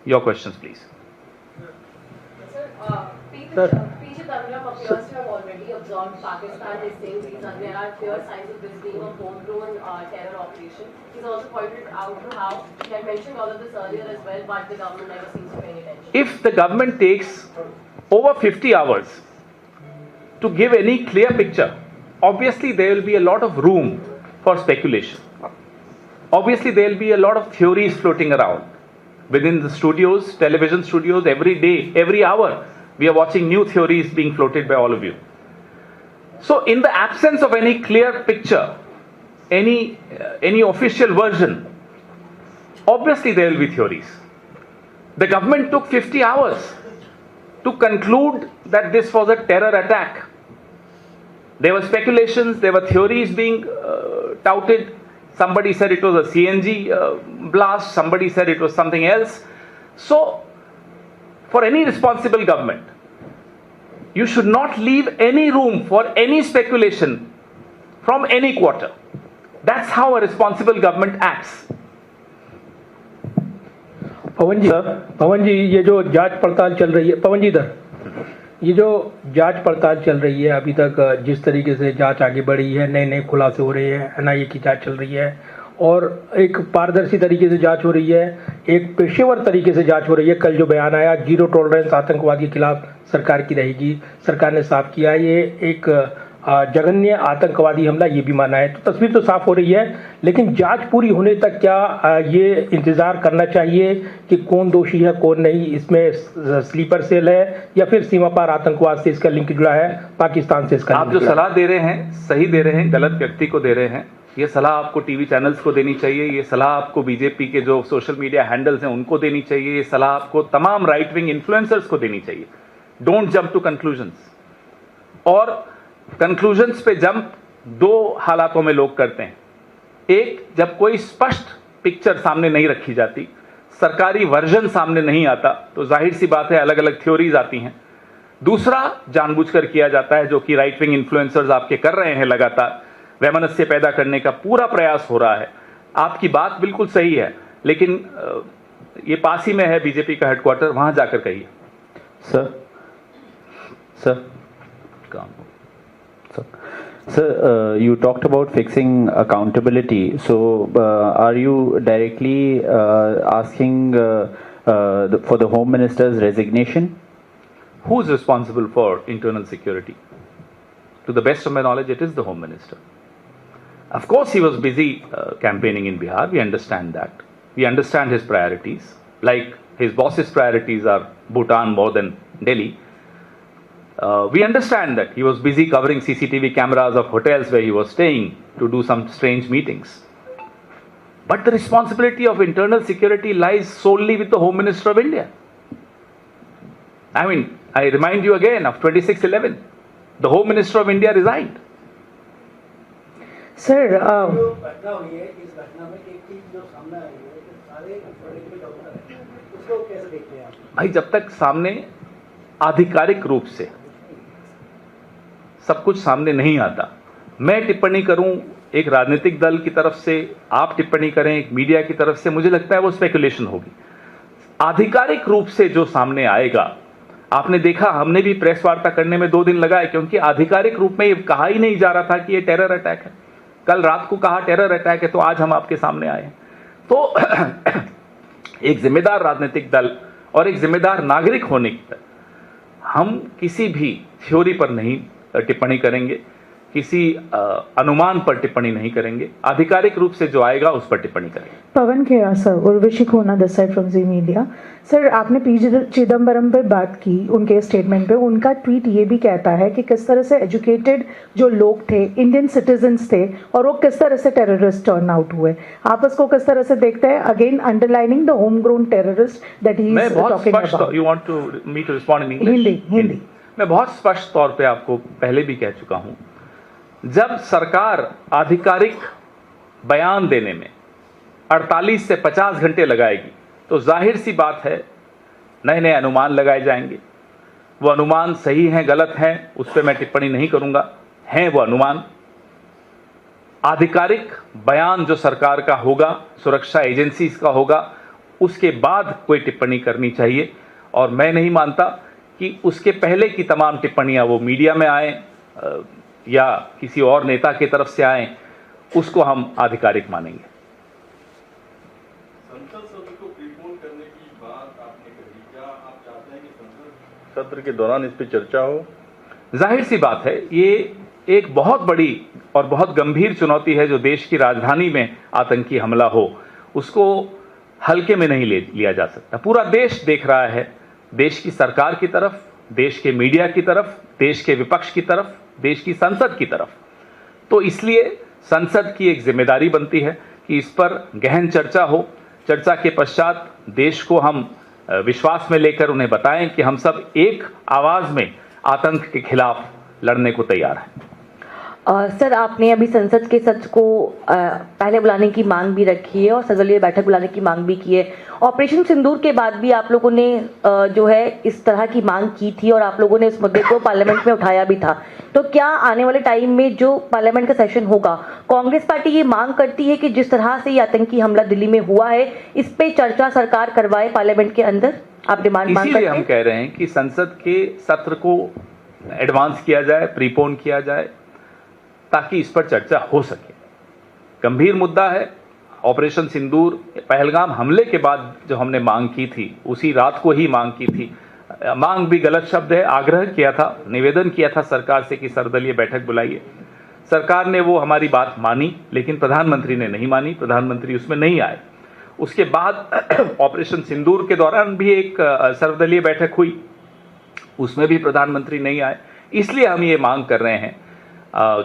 Your questions, please. Sir, PJ Tangram appears to have already absorbed Pakistan. Is saying there are clear signs of this being a homegrown terror operation. He's also pointed out to how he had mentioned all of this earlier as well, but the government never seems to pay any attention. If the government takes over 50 hours to give any clear picture, obviously there will be a lot of room for speculation. Obviously there will be a lot of theories floating around within the studios, television studios. Every day, every hour, we are watching new theories being floated by all of you. So in the absence of any clear picture, any official version, obviously there will be theories. The government took 50 hours to conclude that this was a terror attack. There were speculations, there were theories being touted. Somebody said it was a CNG blast, somebody said it was something else. So, for any responsible government, you should not leave any room for any speculation from any quarter. That's how a responsible government acts. पवन जी, ये जो जांच पड़ताल चल रही है, पवन जी इधर, ये जो जांच पड़ताल चल रही है, अभी तक जिस तरीके से जांच आगे बढ़ी है, नए नए खुलासे हो रहे हैं, एनआईए की जांच चल रही है और एक पारदर्शी तरीके से जांच हो रही है, एक पेशेवर तरीके से जांच हो रही है। कल जो बयान आया, जीरो टॉलरेंस आतंकवाद के खिलाफ सरकार की रहेगी, सरकार ने साफ किया ये एक जघन्य आतंकवादी हमला, ये भी माना है। तो तस्वीर तो साफ हो रही है, लेकिन जांच पूरी होने तक क्या ये इंतजार करना चाहिए कि कौन दोषी है कौन नहीं, इसमें स्लीपर सेल है या फिर सीमा पार आतंकवाद से इसका लिंक जुड़ा है, पाकिस्तान से इसका? आप जो सलाह दे रहे हैं सही दे रहे हैं, गलत व्यक्ति को दे रहे हैं। ये सलाह आपको टीवी चैनल्स को देनी चाहिए, ये सलाह आपको बीजेपी के जो सोशल मीडिया हैंडल्स हैं उनको देनी चाहिए, ये सलाह आपको तमाम राइट विंग इन्फ्लुएंसर्स को देनी चाहिए। Don't jump to conclusions. और कंक्लूजन्स पे जंप दो हालातों में लोग करते हैं। एक, जब कोई स्पष्ट पिक्चर सामने नहीं रखी जाती, सरकारी वर्जन सामने नहीं आता, तो जाहिर सी बात है अलग अलग थ्योरीज आती हैं। दूसरा, जानबूझकर किया जाता है, जो कि राइट विंग इन्फ्लुएंसर्स आपके कर रहे हैं, लगातार वैमनस्य पैदा करने का पूरा प्रयास हो रहा है। आपकी बात बिल्कुल सही है, लेकिन ये पास ही में है बीजेपी का हेडक्वार्टर, वहां जाकर कहिए। Sir Sir, you talked about fixing accountability. So, are you directly asking for the Home Minister's resignation? Who is responsible for internal security? To the best of my knowledge, it is the Home Minister. Of course, he was busy campaigning in Bihar. We understand that. We understand his priorities. Like his boss's priorities are Bhutan more than Delhi. We understand that he was busy covering CCTV cameras of hotels where he was staying to do some strange meetings. But the responsibility of internal security lies solely with the Home Minister of India. I mean, I remind you again of 26/11. The Home Minister of India resigned. Sir, भाई, जब तक सामने आधिकारिक रूप से सब कुछ सामने नहीं आता, मैं टिप्पणी करूं एक राजनीतिक दल की तरफ से, आप टिप्पणी करें एक मीडिया की तरफ से, मुझे लगता है वो स्पेकुलेशन होगी। आधिकारिक रूप से जो सामने आएगा, आपने देखा हमने भी प्रेस वार्ता करने में 2 दिन लगाए, क्योंकि आधिकारिक रूप में ये कहा ही नहीं जा रहा था कि ये टेरर अटैक है। कल रात को कहा टेरर अटैक है, तो आज हम आपके सामने आए हैं। तो एक जिम्मेदार राजनीतिक दल और एक जिम्मेदार नागरिक होने की तरह हम किसी भी थ्योरी पर नहीं टिप्पणी करेंगे, किसी अनुमान पर टिप्पणी नहीं करेंगे। आधिकारिक रूप से जो आएगा उस पर टिप्पणी करेंगे। Pawan Khera sir, Urvashi Khona this side from Zee Media. Sir, आपने पी चिदम्बरम पे बात की, उनके स्टेटमेंट पे उनका ट्वीट ये भी कहता है कि किस तरह से एजुकेटेड जो लोग थे, इंडियन सिटीजन्स थे, और वो किस तरह से टेररिस्ट टर्न आउट हुए। आप उसको किस तरह से देखते हैं? Again underlining the home grown terrorist that he is talking about. You want to me to respond in English? Hindi. मैं बहुत स्पष्ट तौर पे आपको पहले भी कह चुका हूं, जब सरकार आधिकारिक बयान देने में 48 से 50 घंटे लगाएगी, तो जाहिर सी बात है नए नए अनुमान लगाए जाएंगे। वो अनुमान सही हैं गलत हैं उस पर मैं टिप्पणी नहीं करूंगा, हैं वो अनुमान। आधिकारिक बयान जो सरकार का होगा, सुरक्षा एजेंसीज का होगा, उसके बाद कोई टिप्पणी करनी चाहिए। और मैं नहीं मानता कि उसके पहले की तमाम टिप्पणियां वो मीडिया में आए या किसी और नेता की तरफ से आए, उसको हम आधिकारिक मानेंगे। संसद सत्र को प्रीपोन करने की बात आपने कही, क्या आप चाहते हैं कि संसद सत्र के दौरान इस पर चर्चा हो? जाहिर सी बात है, ये एक बहुत बड़ी और बहुत गंभीर चुनौती है जो देश की राजधानी में आतंकी हमला हो, उसको हल्के में नहीं लिया जा सकता। पूरा देश देख रहा है, देश की सरकार की तरफ, देश के मीडिया की तरफ, देश के विपक्ष की तरफ, देश की संसद की तरफ। तो इसलिए संसद की एक जिम्मेदारी बनती है कि इस पर गहन चर्चा हो। चर्चा के पश्चात देश को हम विश्वास में लेकर उन्हें बताएं कि हम सब एक आवाज में आतंक के खिलाफ लड़ने को तैयार हैं। सर, आपने अभी संसद के सत्र को पहले बुलाने की मांग भी रखी है और सर्वदलीय बैठक बुलाने की मांग भी की है। ऑपरेशन सिंदूर के बाद भी आप लोगों ने जो है इस तरह की मांग की थी और आप लोगों ने इस मुद्दे को पार्लियामेंट में उठाया भी था। तो क्या आने वाले टाइम में जो पार्लियामेंट का सेशन होगा, कांग्रेस पार्टी ये मांग करती है कि जिस तरह से ये आतंकी हमला दिल्ली में हुआ है, इस पे चर्चा सरकार करवाए पार्लियामेंट के अंदर? आप डिमांड मांग करते हैं? इसीलिए हम कह रहे हैं कि संसद के सत्र को एडवांस किया जाए, प्रीपोन किया जाए, ताकि इस पर चर्चा हो सके। गंभीर मुद्दा है। ऑपरेशन सिंदूर, पहलगाम हमले के बाद जो हमने मांग की थी, उसी रात को ही मांग की थी। मांग भी गलत शब्द है, आग्रह किया था, निवेदन किया था सरकार से कि सर्वदलीय बैठक बुलाइए। सरकार ने वो हमारी बात मानी, लेकिन प्रधानमंत्री ने नहीं मानी, प्रधानमंत्री उसमें नहीं आए। उसके बाद ऑपरेशन सिंदूर के दौरान भी एक सर्वदलीय बैठक हुई, उसमें भी प्रधानमंत्री नहीं आए। इसलिए हम ये मांग कर रहे हैं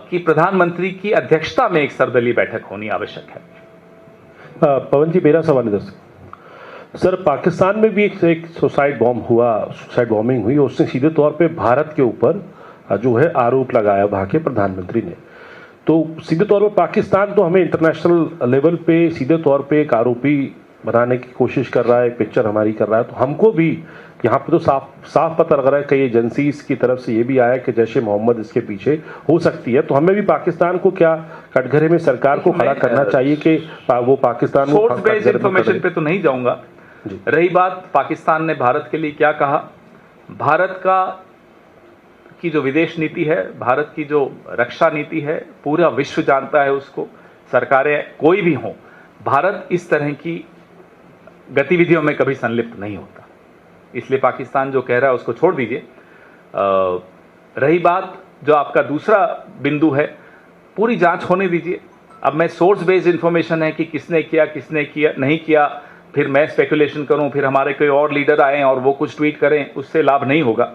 कि प्रधानमंत्री की अध्यक्षता में एक सर्वदलीय बैठक होनी आवश्यक है। पवन जी, मेरा सवाल है सर, पाकिस्तान में भी एक सुसाइड बॉम्बिंग हुई, उसने सीधे तौर पे भारत के ऊपर जो है आरोप लगाया वहाँ के प्रधानमंत्री ने। तो सीधे तौर पे पाकिस्तान तो हमें इंटरनेशनल लेवल पे सीधे तौर पे एक आरोपी बनाने की कोशिश कर रहा है, पिक्चर हमारी कर रहा है। तो हमको भी यहाँ पे तो साफ पता लग रहा है कि एजेंसीज की तरफ से ये भी आया कि जैश ए मोहम्मद इसके पीछे हो सकती है। तो हमें भी पाकिस्तान को क्या कटघरे में सरकार को खड़ा करना चाहिए कि वो पाकिस्तान को सोर्स बेस्ड इंफॉर्मेशन पे तो नहीं जाऊंगा। रही बात पाकिस्तान ने भारत के लिए क्या कहा, भारत की जो विदेश नीति है, भारत की जो रक्षा नीति है, पूरा विश्व जानता है उसको, सरकारें कोई भी हों, भारत इस तरह की गतिविधियों में कभी संलिप्त नहीं होता। इसलिए पाकिस्तान जो कह रहा है उसको छोड़ दीजिए। रही बात जो आपका दूसरा बिंदु है, पूरी जांच होने दीजिए। अब मैं सोर्स बेस्ड इंफॉर्मेशन है कि किसने किया नहीं किया, फिर मैं स्पेकुलेशन करूं, फिर हमारे कोई और लीडर आए और वो कुछ ट्वीट करें, उससे लाभ नहीं होगा।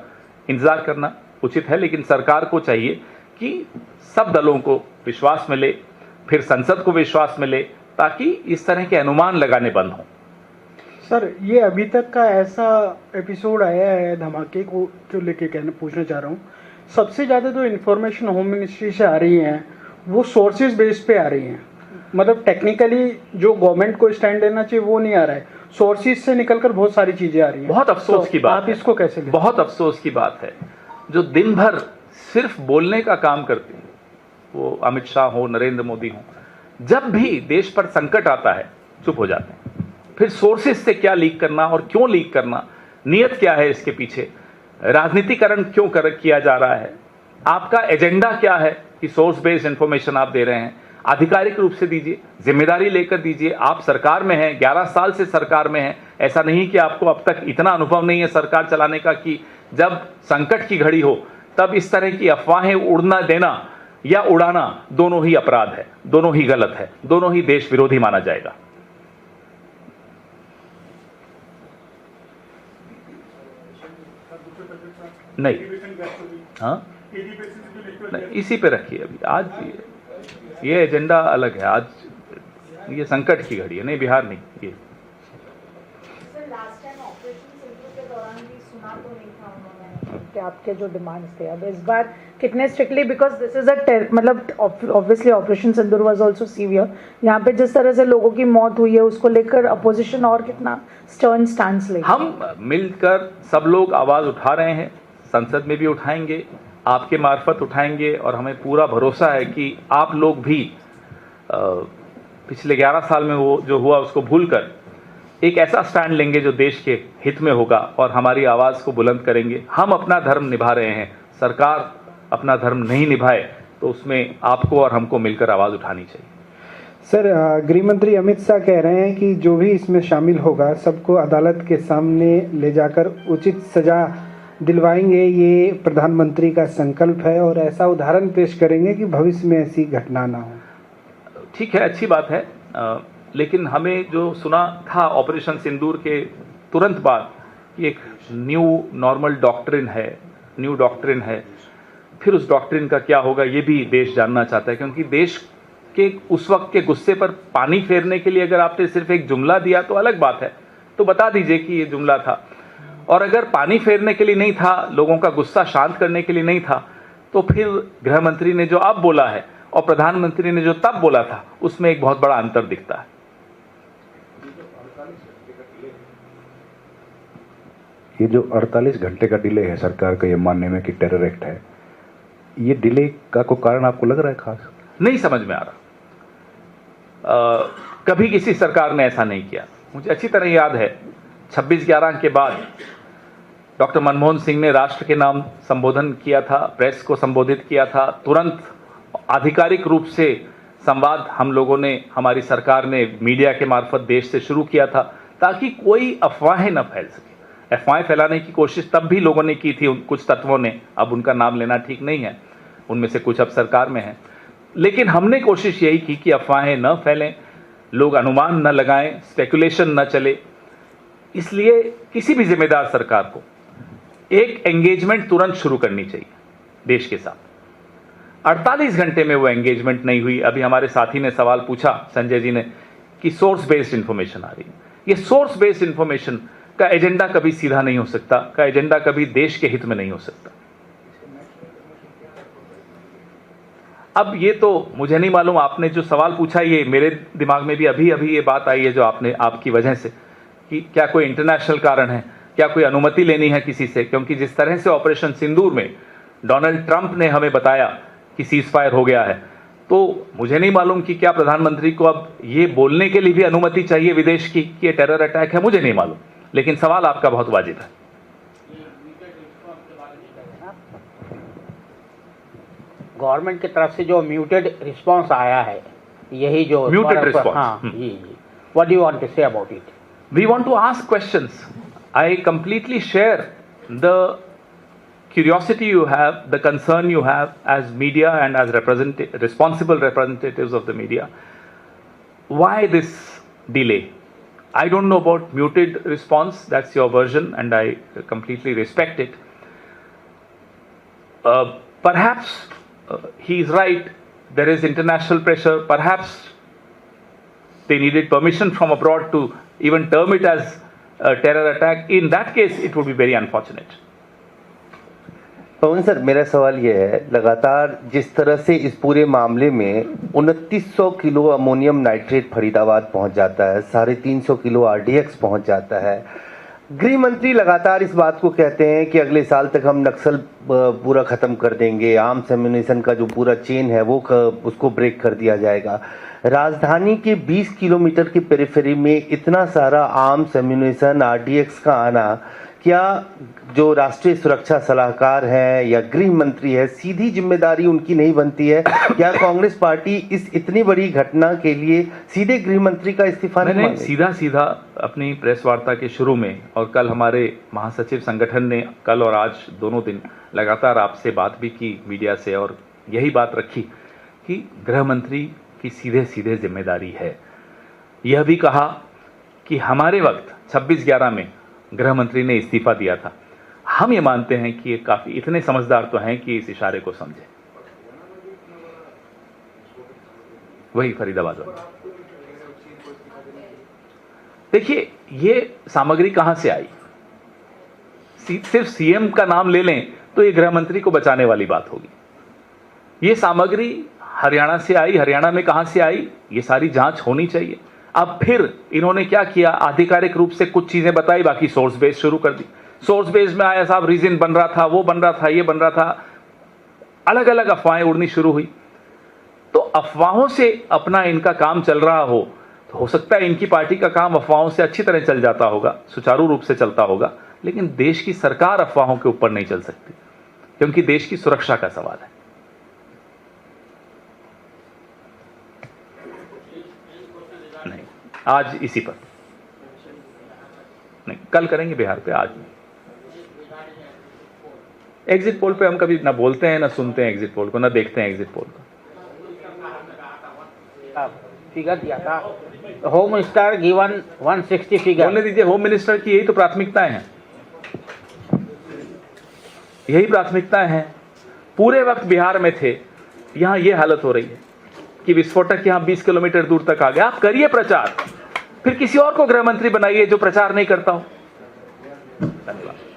इंतजार करना उचित है, लेकिन सरकार को चाहिए कि सब दलों को विश्वास मिले, फिर संसद को विश्वास मिले, ताकि इस तरह के अनुमान लगाने बंद हों। सर, ये अभी तक का ऐसा एपिसोड आया है धमाके को जो लेके पूछना चाह रहा हूँ, सबसे ज़्यादा जो इन्फॉर्मेशन होम मिनिस्ट्री से आ रही हैं वो सोर्सेज बेस पे आ रही हैं। मतलब टेक्निकली जो गवर्नमेंट को स्टैंड लेना चाहिए वो नहीं आ रहा है, सोर्सेज से निकलकर बहुत सारी चीज़ें आ रही हैं। बहुत अफसोस की बात, आप इसको कैसे लेते? बहुत अफसोस की बात है, जो दिन भर सिर्फ बोलने का काम करते हैं, वो अमित शाह हो, नरेंद्र मोदी हो, जब भी देश पर संकट आता है चुप हो जाते हैं। फिर सोर्सेज से क्या लीक करना और क्यों लीक करना, नियत क्या है इसके पीछे, राजनीतिकरण क्यों किया जा रहा है, आपका एजेंडा क्या है कि सोर्स बेस्ड इंफॉर्मेशन आप दे रहे हैं, आधिकारिक रूप से दीजिए, जिम्मेदारी लेकर दीजिए। आप सरकार में हैं, 11 साल से सरकार में हैं, ऐसा नहीं कि आपको अब तक इतना अनुभव नहीं है सरकार चलाने का कि जब संकट की घड़ी हो तब इस तरह की अफवाहें उड़ना देना या उड़ाना दोनों ही अपराध है, दोनों ही गलत है, दोनों ही देश विरोधी माना जाएगा। नहीं, हाँ नहीं, इसी पे रखिए अभी। आज ये एजेंडा अलग है, आज ये संकट की घड़ी है, नहीं बिहार नहीं ये। कि आपके जो डिमांड्स थे, अब इस बार कितने स्ट्रिक्टली, बिकॉज दिस इज मतलब obviously operation Sindoor was also severe, यहाँ पे जिस तरह से लोगों की मौत हुई है उसको लेकर अपोजिशन और कितना स्टर्न स्टैंड लेगी? हम मिलकर सब लोग आवाज उठा रहे हैं, संसद में भी उठाएंगे, आपके मार्फत उठाएंगे, और हमें पूरा भरोसा है कि आप लोग भी पिछले 11 साल में वो जो हुआ उसको भूलकर एक ऐसा स्टैंड लेंगे जो देश के हित में होगा और हमारी आवाज़ को बुलंद करेंगे। हम अपना धर्म निभा रहे हैं, सरकार अपना धर्म नहीं निभाए तो उसमें आपको और हमको मिलकर आवाज़ उठानी चाहिए। सर, गृह मंत्री अमित शाह कह रहे हैं कि जो भी इसमें शामिल होगा सबको अदालत के सामने ले जाकर उचित सजा दिलवाएंगे। ये प्रधानमंत्री का संकल्प है और ऐसा उदाहरण पेश करेंगे कि भविष्य में ऐसी घटना ना हो। ठीक है, अच्छी बात है, लेकिन हमें जो सुना था ऑपरेशन सिंदूर के तुरंत बाद कि एक न्यू नॉर्मल डॉक्ट्रिन है, फिर उस डॉक्ट्रिन का क्या होगा ये भी देश जानना चाहता है, क्योंकि देश के उस वक्त के गुस्से पर पानी फेरने के लिए अगर आपने सिर्फ एक जुमला दिया तो अलग बात है, तो बता दीजिए कि ये जुमला था। और अगर पानी फेरने के लिए नहीं था, लोगों का गुस्सा शांत करने के लिए नहीं था, तो फिर गृह मंत्री ने जो अब बोला है और प्रधानमंत्री ने जो तब बोला था उसमें एक बहुत बड़ा अंतर दिखता है। ये जो 48 घंटे का डिले है सरकार का ये मानने में कि टेरर एक्ट है, ये डिले का कोई कारण आपको लग रहा है खास? नहीं समझ में आ रहा। कभी किसी सरकार ने ऐसा नहीं किया। मुझे अच्छी तरह याद है 26/11 के बाद डॉक्टर मनमोहन सिंह ने राष्ट्र के नाम संबोधन किया था, प्रेस को संबोधित किया था, तुरंत आधिकारिक रूप से संवाद हम लोगों ने, हमारी सरकार ने मीडिया के मार्फत देश से शुरू किया था ताकि कोई अफवाहें न फैल सके। अफवाहें फैलाने की कोशिश तब भी लोगों ने की थी, कुछ तत्वों ने, अब उनका नाम लेना ठीक नहीं है, उनमें से कुछ अब सरकार में हैं, लेकिन हमने कोशिश यही की कि अफवाहें न फैलें, लोग अनुमान न लगाएं, स्पेकुलेशन न चले। इसलिए किसी भी जिम्मेदार सरकार को एक एंगेजमेंट तुरंत शुरू करनी चाहिए देश के साथ। 48 घंटे में वो एंगेजमेंट नहीं हुई। अभी हमारे साथी ने सवाल पूछा, संजय जी ने, कि सोर्स बेस्ड इंफॉर्मेशन आ रही है। ये सोर्स बेस्ड इंफॉर्मेशन का एजेंडा कभी सीधा नहीं हो सकता, का एजेंडा कभी देश के हित में नहीं हो सकता। अब ये तो मुझे नहीं मालूम, आपने जो सवाल पूछा ये मेरे दिमाग में भी अभी ये बात आई है जो आपकी वजह से, कि क्या कोई इंटरनेशनल कारण है, क्या कोई अनुमति लेनी है किसी से, क्योंकि जिस तरह से ऑपरेशन सिंदूर में डोनाल्ड ट्रंप ने हमें बताया कि सीज फायर हो गया है, तो मुझे नहीं मालूम कि क्या प्रधानमंत्री को अब ये बोलने के लिए भी अनुमति चाहिए विदेश की कि ये टेरर अटैक है, मुझे नहीं मालूम, लेकिन सवाल आपका बहुत वाजिब है। गवर्नमेंट की तरफ से जो म्यूटेड रिस्पांस आया है, यही जो म्यूटेड रिस्पांस, हाँ जी, what do you want to say about it? We want to ask questions. I completely share the curiosity you have, the concern you have as media and as responsible representatives of the media. Why this delay? I don't know about muted response, that's your version and I completely respect it. Perhaps he is right, there is international pressure, perhaps they needed permission from abroad to even term it as a terror attack. In that case, it would be very unfortunate. Pawan sir, मेरा सवाल ये है, लगातार जिस तरह से इस पूरे मामले में 2900 किलो अमोनियम नाइट्रेट फरीदाबाद पहुंच जाता है, 350 किलो RDX पहुंच जाता है, गृह मंत्री लगातार इस बात को कहते हैं कि अगले साल तक हम नक्सल पूरा ख़त्म कर देंगे, आर्म्स एम्यूनिशन का जो पूरा चेन है वो उसको ब्रेक कर दिया जाएगा। राजधानी के 20 किलोमीटर की पेरिफेरी में इतना सारा आर्म्स एम्यूनिशन RDX का आना, क्या जो राष्ट्रीय सुरक्षा सलाहकार हैं या गृह मंत्री है, सीधी जिम्मेदारी उनकी नहीं बनती है? क्या कांग्रेस पार्टी इस इतनी बड़ी घटना के लिए सीधे गृह मंत्री का इस्तीफा नहीं? सीधा अपनी प्रेस वार्ता के शुरू में और कल हमारे महासचिव संगठन ने कल और आज दोनों दिन लगातार आपसे बात भी की मीडिया से, और यही बात रखी कि गृह मंत्री की सीधे जिम्मेदारी है। यह भी कहा कि हमारे वक्त 26/11 में गृह मंत्री ने इस्तीफा दिया था। हम ये मानते हैं कि ये काफी इतने समझदार तो हैं कि इस इशारे को समझे। वही फरीदाबाद वाला। देखिए, ये सामग्री कहां से आई? सिर्फ सीएम का नाम ले लें तो ये गृह मंत्री को बचाने वाली बात होगी। ये सामग्री हरियाणा से आई, हरियाणा में कहां से आई, ये सारी जांच होनी चाहिए। अब फिर इन्होंने क्या किया, आधिकारिक रूप से कुछ चीजें बताई, बाकी सोर्स बेस शुरू कर दी। सोर्स बेस में आया साहब, रीजन बन रहा था, वो बन रहा था, ये बन रहा था, अलग अलग अफवाहें उड़नी शुरू हुई। तो अफवाहों से अपना इनका काम चल रहा हो तो हो सकता है इनकी पार्टी का काम अफवाहों से अच्छी तरह चल जाता होगा, सुचारू रूप से चलता होगा, लेकिन देश की सरकार अफवाहों के ऊपर नहीं चल सकती, क्योंकि देश की सुरक्षा का सवाल है। नहीं, आज इसी पर नहीं, कल करेंगे बिहार पे, आज नहीं। एग्जिट पोल पे हम कभी ना बोलते हैं, ना सुनते हैं एग्जिट पोल को, ना देखते हैं एग्जिट पोल को। फिगर दिया था, होम मिनिस्टर गिवन 160 फिगर। बोलने दीजिए, होम मिनिस्टर की यही तो प्राथमिकताएं हैं, यही प्राथमिकताएं हैं। पूरे वक्त बिहार में थे, यहां ये हालत हो रही है कि विस्फोटक यहां 20 किलोमीटर दूर तक आ गया। आप करिए प्रचार, फिर किसी और को गृह मंत्री बनाइए जो प्रचार नहीं करता हो। धन्यवाद।